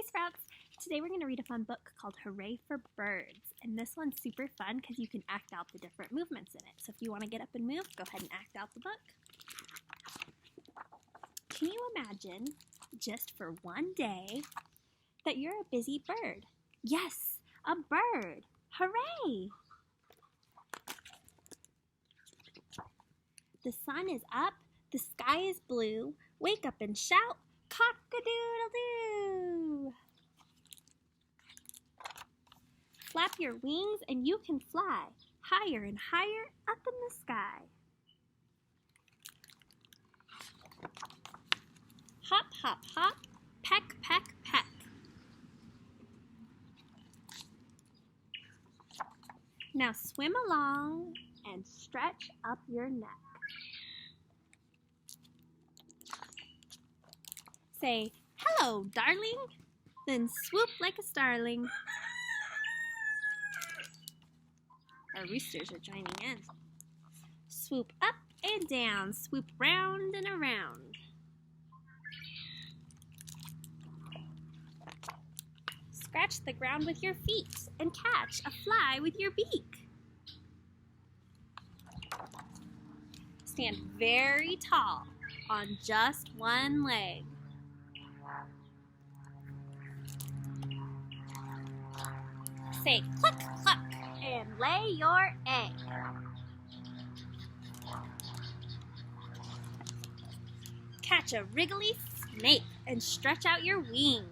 Hi Sprouts! Today we're going to read a fun book called Hooray for Birds. And this one's super fun because you can act out the different movements in it. So if you want to get up and move, go ahead and act out the book. Can you imagine, just for one day, that you're a busy bird? Yes, a bird! Hooray! The sun is up, the sky is blue. Wake up and shout, cock-a-doodle-doo! Flap your wings and you can fly higher and higher up in the sky. Hop, hop, hop, peck, peck, peck. Now swim along and stretch up your neck. Say, hello, darling, then swoop like a starling. Our roosters are joining in. Swoop up and down, swoop round and around. Scratch the ground with your feet and catch a fly with your beak. Stand very tall on just one leg. Say cluck, cluck, and lay your egg. Catch a wriggly snake and stretch out your wings.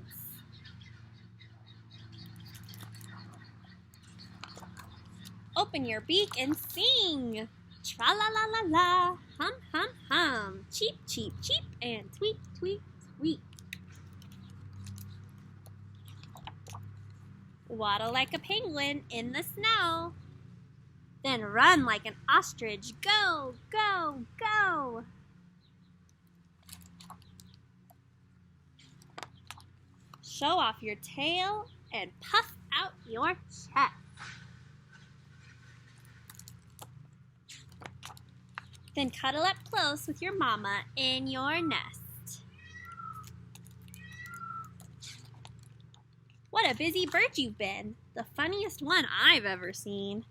Open your beak and sing. Tra-la-la-la-la, hum, hum, hum. Cheep, cheep, cheep, and tweet, tweet, tweet. Waddle like a penguin in the snow. Then run like an ostrich. Go, go, go. Show off your tail and puff out your chest. Then cuddle up close with your mama in your nest. What a busy bird you've been, the funniest one I've ever seen.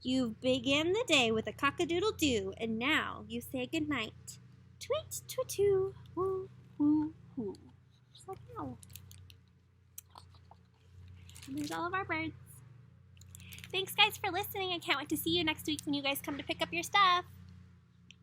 You begin the day with a cock-a-doodle-doo, and now you say goodnight. Tweet, tweet-too, woo, woo, woo. Just like now. And there's all of our birds. Thanks, guys, for listening. I can't wait to see you next week when you guys come to pick up your stuff.